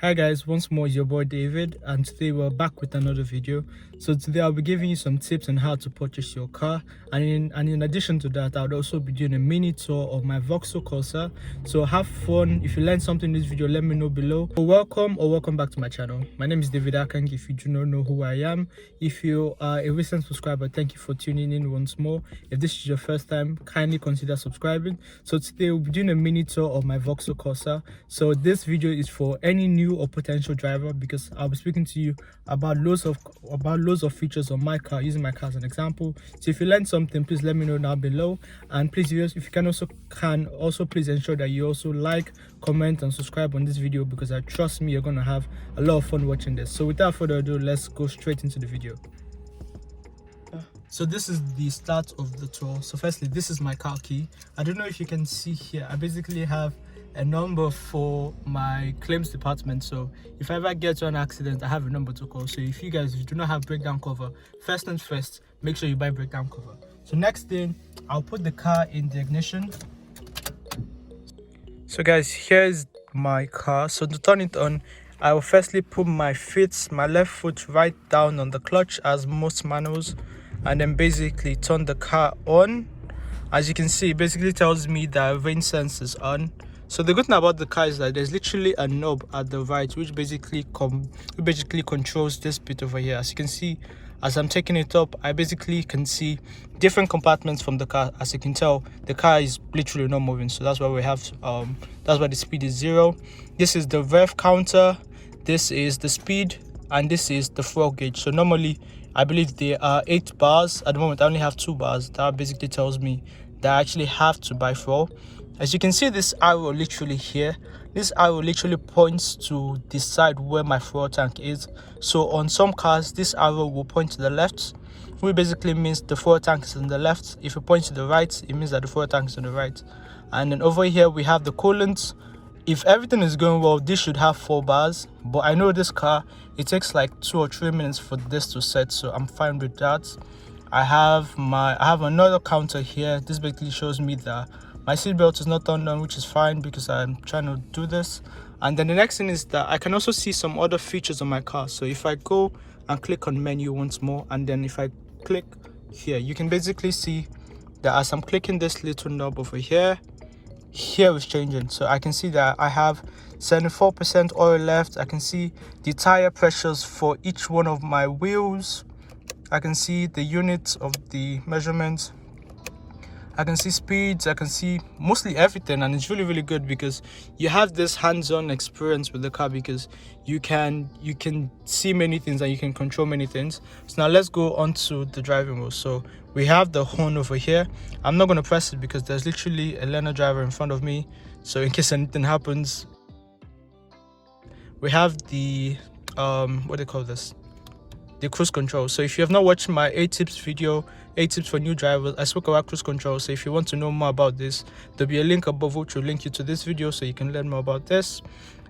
Hi guys, once more is your boy David, and today we're back with another video. So today I'll be giving you some tips on how to purchase your car, and in addition to that, I'll also be doing a mini tour of my Vauxhall Corsa. So have fun. If you learned something in this video, let me know below. So welcome back to my channel. My name is David Akang. If you do not know who I am, if you are a recent subscriber, thank you for tuning in once more. If this is your first time, kindly consider subscribing. So today we'll be doing a mini tour of my Vauxhall Corsa. So this video is for any new or potential driver, because I'll be speaking to you about loads of features on my car, using my car as an example. So if you learned something, please let me know down below, and please, if you can also please ensure that you also like, comment and subscribe on this video, because I trust me, you're gonna have a lot of fun watching this. So without further ado, let's go straight into the video. So this is the start of the tour. So firstly, this is my car key. I don't know if you can see here, I basically have a number for my claims department. So if I ever get to an accident, I have a number to call. So if you do not have breakdown cover, first things first, make sure you buy breakdown cover. So next thing, I'll put the car in the ignition. So guys, here's my car. So to turn it on, I will firstly put my left foot right down on the clutch, as most manuals, and then basically turn the car on. As you can see, it basically tells me that rain sense is on. So the good thing about the car is that there's literally a knob at the right, which basically controls this bit over here. As you can see, as I'm taking it up, I basically can see different compartments from the car. As you can tell, the car is literally not moving. So that's why we have that's why the speed is 0. This is the rev counter, this is the speed, and this is the fuel gauge. So normally I believe there are 8 bars. At the moment I only have 2 bars. That basically tells me that I actually have to buy fuel. As you can see, this arrow literally here, this arrow literally points to the side where my fuel tank is. So on some cars, this arrow will point to the left, which basically means the fuel tank is on the left. If it points to the right, it means that the fuel tank is on the right. And then over here we have the coolant. If everything is going well, this should have 4 bars, but I know this car, it takes like 2 or 3 minutes for this to set, so I'm fine with that. I have another counter here. This basically shows me that my seatbelt is not turned on, which is fine because I'm trying to do this. And then the next thing is that I can also see some other features on my car. So if I go and click on menu once more, and then if I click here, you can basically see that as I'm clicking this little knob over here, is changing. So I can see that I have 74% oil left. I can see the tire pressures for each one of my wheels. I can see the units of the measurements. I can see speeds, I can see mostly everything, and it's really good because you have this hands-on experience with the car, because you can see many things and you can control many things. So now let's go on to the driving wheel. So we have the horn over here. I'm not going to press it because there's literally a learner driver in front of me, so in case anything happens. We have the what do they call this, the cruise control. So if you have not watched my 8 tips video, 8 tips for new drivers, I spoke about cruise control. So if you want to know more about this, there'll be a link above which will link you to this video so you can learn more about this.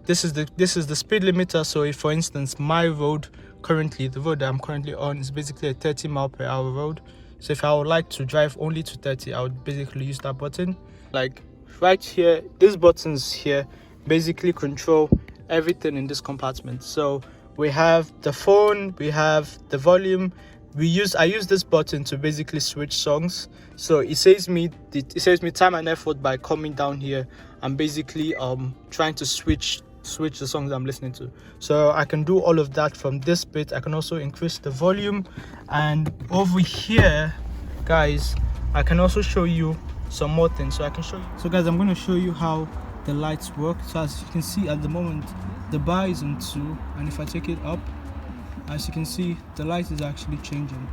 This is the speed limiter. So if, for instance, my road currently, the road that I'm currently on is basically a 30 mile per hour road. So if I would like to drive only to 30, I would basically use that button. Like right here, these buttons here basically control everything in this compartment. So we have the phone, we have the volume. I use this button to basically switch songs. So it saves me time and effort by coming down here and basically trying to switch the songs I'm listening to. So I can do all of that from this bit. I can also increase the volume, and over here, guys, I can also show you some more things. So guys, I'm going to show you how the lights work. So as you can see, at the moment the bar is on 2, and if I take it up, as you can see, the light is actually changing.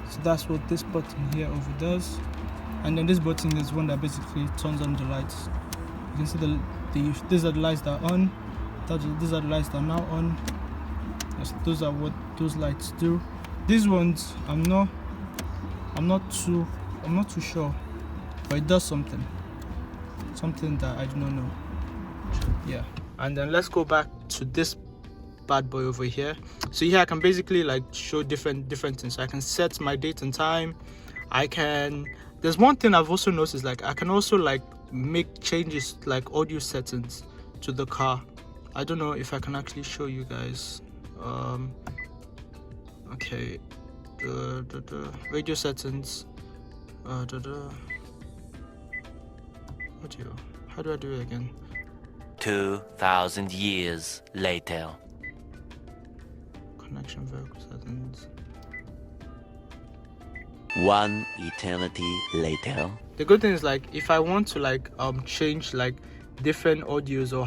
So that's what this button here over does. And then this button is one that basically turns on the lights. You can see these are the lights that are on, these are the lights that are now on. Those are what those lights do. These ones I'm not too sure, but it does something that I do not know. Yeah. And then let's go back to this bad boy over here. So here I can basically like show different things. So I can set my date and time. There's one thing I've also noticed, like I can also like make changes like audio settings to the car. I don't know if I can actually show you guys. Okay, the radio settings. How do I do it again? 2,000 years later. Connection vehicle settings. 1 eternity later. The good thing is, like, if I want to like change like different audios or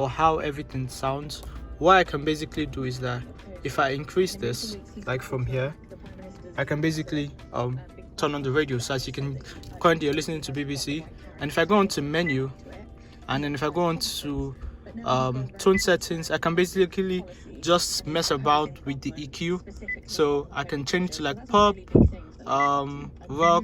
how everything sounds, what I can basically do is that if I increase this like from here, I can basically turn on the radio. So as you can currently you're listening to BBC, and if I go onto menu, and then if I go on to tone settings, I can basically just mess about with the EQ. So I can change to like pop, rock,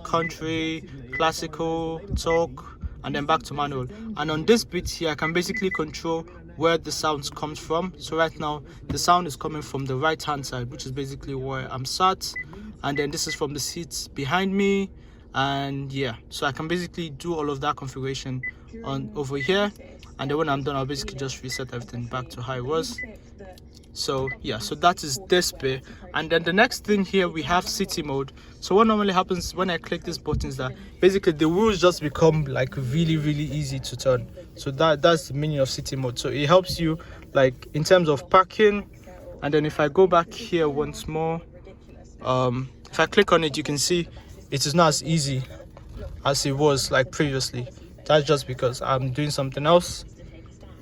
country, classical, talk, and then back to manual. And on this bit here, I can basically control where the sounds comes from. So right now the sound is coming from the right hand side, which is basically where I'm sat, and then this is from the seats behind me. And yeah, so I can basically do all of that configuration on over here, and then when I'm done, I'll basically just reset everything back to how it was. So yeah, so that is this bit. And then the next thing here, we have city mode. So what normally happens when I click this button is that basically the wheels just become like really easy to turn. So that's the meaning of city mode. So it helps you like in terms of parking. And then if I go back here once more, if I click on it, you can see it is not as easy as it was like previously. That's just because I'm doing something else.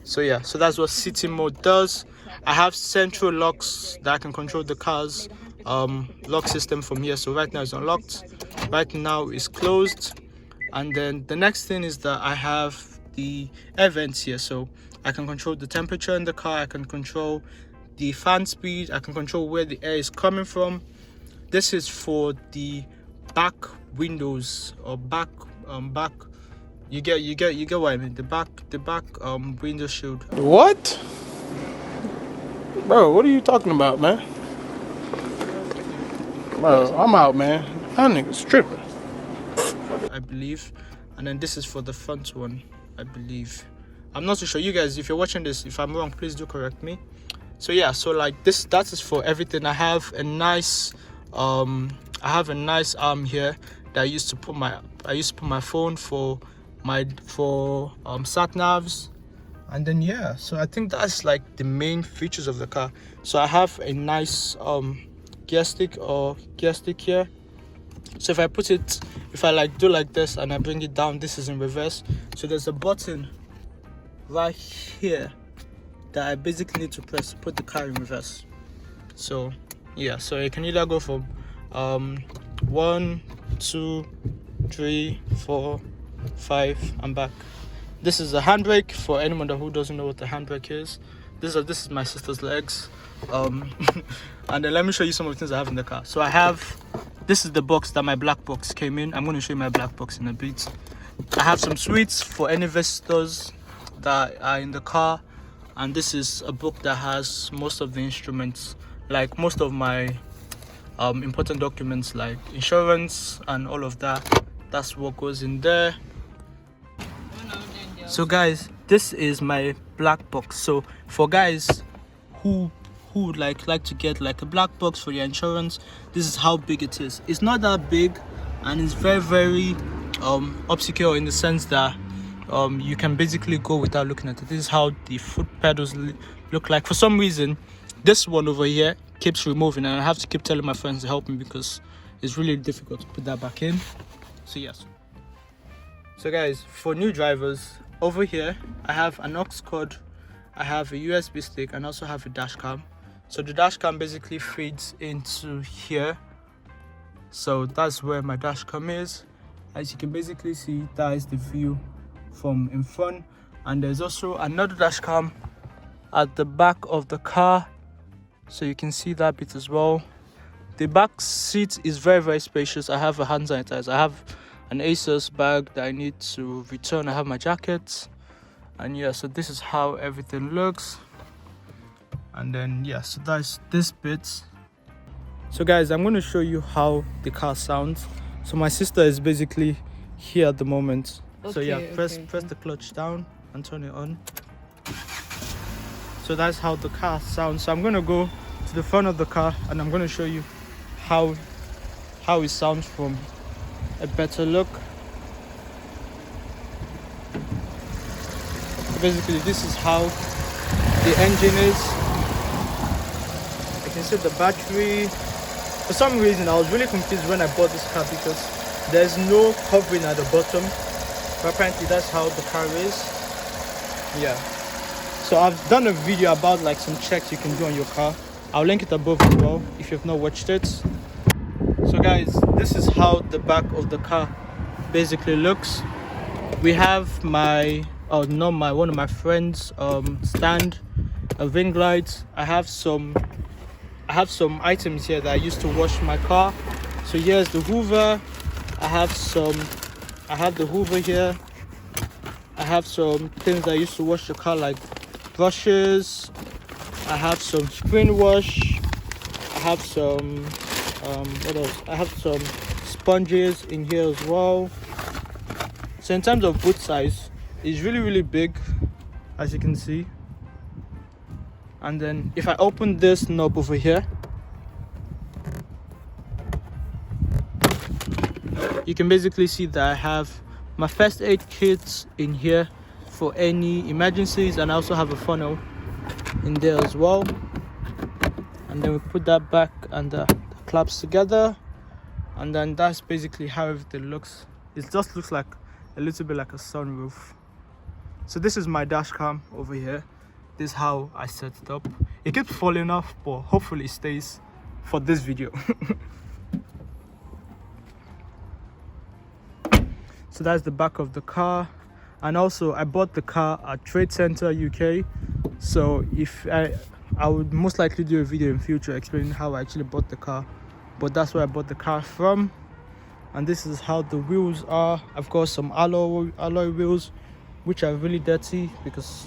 So yeah, so that's what city mode does. I have central locks that I can control the car's lock system from here. So right now it's unlocked, right now it's closed. And then the next thing is that I have the air vents here. So I can control the temperature in the car, I can control the fan speed, I can control where the air is coming from. This is for the back windows or back you get what I mean, the back window shield. What? Bro, what are you talking about, man? Bro, I'm out, man. That nigga's tripping. I believe. And then this is for the front one, I believe. I'm not too sure. You guys, if you're watching this, if I'm wrong, please do correct me. So yeah, so like this, that is for everything. I have a nice arm here that I used to put my phone for sat navs. And then yeah, so I think that's like the main features of the car. So I have a nice gear stick here. So if I put it, if I like do like this and I bring it down, this is in reverse. So there's a button right here that I basically need to press to put the car in reverse. So yeah, so you can either go from 1, 2, 3, 4, 5 and back. This is a handbrake for anyone who doesn't know what the handbrake is. This is my sister's legs. And then let me show you some of the things I have in the car. So I have, this is the box that my black box came in. I'm going to show you my black box in a bit. I have some sweets for any visitors that are in the car. And this is a book that has most of the instruments, like most of my important documents like insurance and all of that. That's what goes in there. So guys, this is my black box. So for guys who would like to get like a black box for your insurance, this is how big it is. It's not that big, and it's very obscure in the sense that you can basically go without looking at it. This is how the foot pedals look like. For some reason, this one over here keeps removing, and I have to keep telling my friends to help me because it's really difficult to put that back in. So yes. So guys, for new drivers, over here I have an aux cord, I have a USB stick, and also have a dash cam. So the dash cam basically feeds into here. So that's where my dash cam is. As you can basically see, that is the view from in front. And there's also another dash cam at the back of the car, so you can see that bit as well. The back seat is very spacious. I have a hand sanitizer, I have an Asus bag that I need to return, I have my jacket, and yeah, so this is how everything looks. And then yeah, so that's this bit. So guys, I'm going to show you how the car sounds. So my sister is basically here at the moment. Okay, so yeah, press the clutch down. and turn it on. So that's how the car sounds. So I'm gonna go to the front of the car and I'm gonna show you how it sounds from a better look. So basically this is how the engine is. I can see the battery. For some reason I was really confused when I bought this car because there's no covering at the bottom, but apparently that's how the car is. Yeah, so I've done a video about like some checks you can do on your car. I'll link it above as well if you've not watched it. So guys, this is how the back of the car basically looks. We have one of my friends stand, a ring light. I have some items here that I used to wash my car. So here's the Hoover. I have the Hoover here. I have some things that I used to wash the car, like brushes. I have some screen wash. I have some what else? I have some sponges in here as well. So in terms of boot size, it's really big, as you can see. And then if I open this knob over here, you can basically see that I have my first aid kits in here for any emergencies, and I also have a funnel in there as well. And then we put that back and the claps together, and then that's basically how everything looks. It just looks like a little bit like a sunroof. So this is my dash cam over here. This is how I set it up. It keeps falling off, but hopefully it stays for this video. So that's the back of the car. And also I bought the car at Trade Center UK. So if I would most likely do a video in future explaining how I actually bought the car, but that's where I bought the car from. And this is how the wheels are. I've got some alloy wheels, which are really dirty because,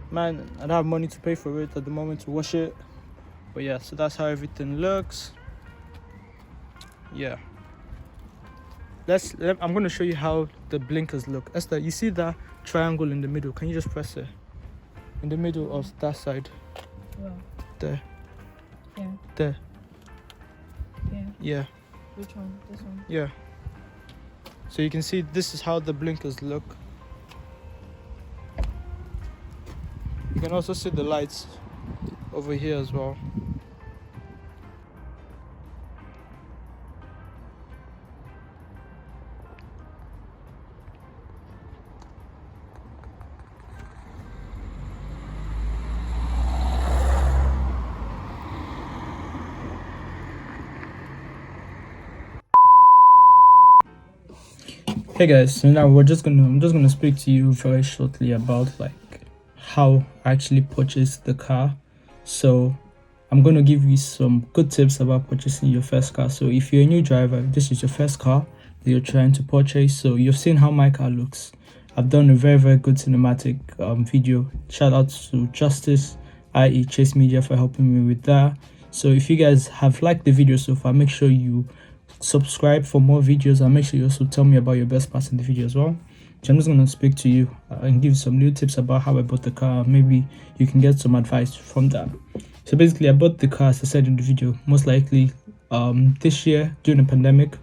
man, I don't have money to pay for it at the moment to wash it. But yeah, so that's how everything looks. Yeah, I'm going to show you how the blinkers look. Esther, you see that triangle in the middle? Can you just press it in the middle of that side? Where? There. Yeah. There. Yeah. Yeah. Which one? This one? Yeah. So you can see this is how the blinkers look. You can also see the lights over here as well. Hey guys, so now I'm just gonna speak to you very shortly about like how I actually purchased the car. So I'm gonna give you some good tips about purchasing your first car. So if you're a new driver, this is your first car that you're trying to purchase. So you've seen how my car looks. I've done a very good cinematic video. Shout out to Justice, i.e. Chase Media, for helping me with that. So if you guys have liked the video so far, make sure you subscribe for more videos, and make sure you also tell me about your best parts in the video as well. So I'm just going to speak to you and give you some new tips about how I bought the car. Maybe you can get some advice from that. So basically I bought the car, as I said in the video, most likely this year during the pandemic.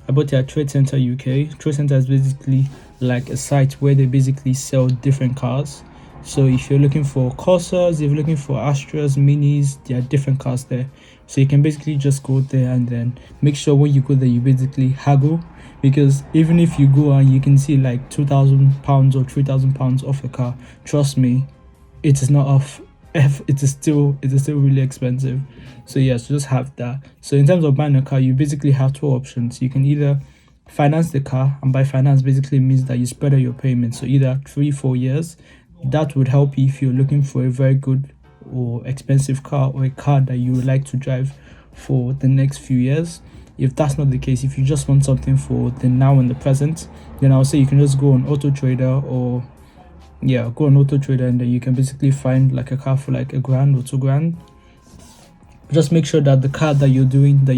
I bought it at Trade Center UK. Trade Center is basically like a site where they basically sell different cars. So if you're looking for Corsas, if you're looking for Astras, Minis, there are different cars there. So you can basically just go there and then make sure when you go there, you basically haggle. Because even if you go and you can see like £2,000 or £3,000 off a car, trust me, it is not off. It is still really expensive. So yes, just have that. So in terms of buying a car, you basically have two options. You can either finance the car, and by finance basically means that you spread out your payments. So either 3-4 years. That would help you if you're looking for a very good or expensive car, or a car that you would like to drive for the next few years. If that's not the case, if you just want something for the now and the present, then I'll say you can just go on Auto Trader, or go on Auto Trader, and then you can basically find like a car for like £1,000 or £2,000. Just make sure that the car that you're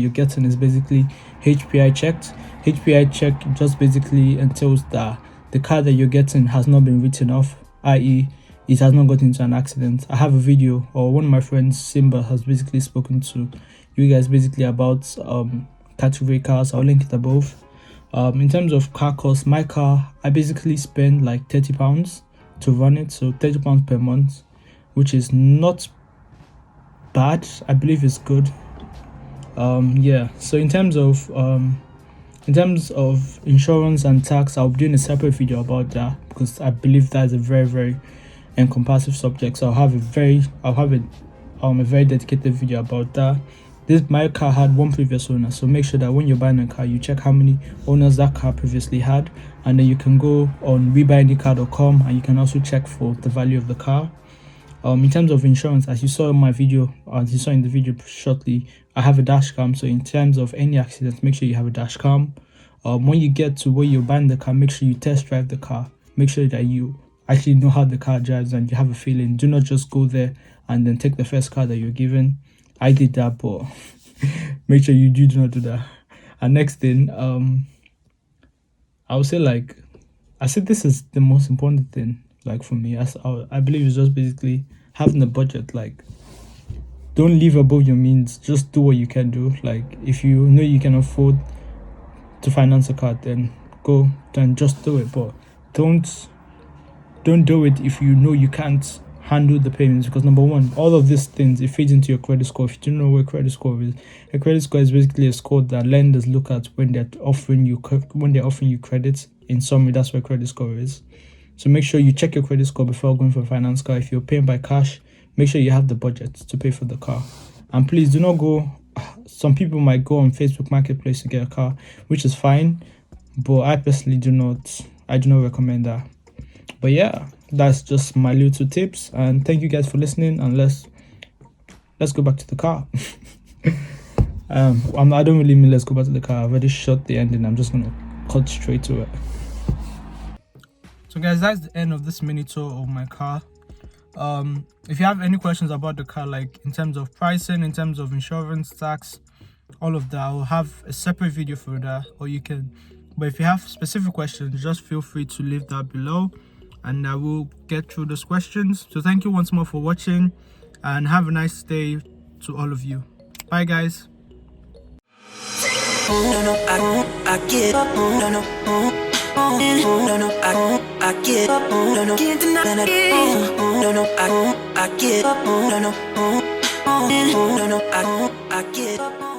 getting is basically HPI checked. HPI check just basically entails that the car that you're getting has not been written off, i.e. it has not gotten into an accident. I have a video, or one of my friends, Simba, has basically spoken to you guys basically about category cars. I'll link it above. In terms of car cost, my car, I basically spend like £30 to run it, so £30 per month, which is not bad. I believe it's good. Yeah, so in terms of insurance and tax, I'll be doing a separate video about that, because I believe that is a very, very encompassive subject. So I'll have a very dedicated video about that. My car had one previous owner, so make sure that when you're buying a car, you check how many owners that car previously had, and then you can go on webuyanycar.com and you can also check for the value of the car. In terms of insurance, as you saw in my video, as you saw in the video shortly, I have a dash cam. So in terms of any accidents, make sure you have a dash cam. When you get to where you're buying the car, make sure you test drive the car. Make sure that you actually know how the car drives and you have a feeling. Do not just go there and then take the first car that you're given. I did that, but make sure you do not do that. And next thing, I would say, like, I said, this is the most important thing, like, for me. I believe it's just basically having a budget. Like, don't live above your means. Just do what you can do. Like, if you know you can afford to finance a car, then just do it. But don't do it if you know you can't handle the payments, because number one, all of these things, it feeds into your credit score. If you don't know what credit score is, a credit score is basically a score that lenders look at when they're offering you credit. In summary, that's what credit score is. So make sure you check your credit score before going for a finance car. If you're paying by cash, make sure you have the budget to pay for the car. And please do not go. Some people might go on Facebook Marketplace to get a car, which is fine, but I personally do not recommend that. But yeah, that's just my little tips, and thank you guys for listening. And let's go back to the car. I don't really mean let's go back to the car. I've already shot the ending. I'm just gonna cut straight to it. So guys, that's the end of this mini tour of my car. If you have any questions about the car, like in terms of pricing, in terms of insurance, tax, all of that, I will have a separate video for that, or you can. But if you have specific questions, just feel free to leave that below, and I will get through those questions. So thank you once more for watching, and have a nice day to all of you. Bye guys. I get up, I get up, can't deny it. I get up, I get up.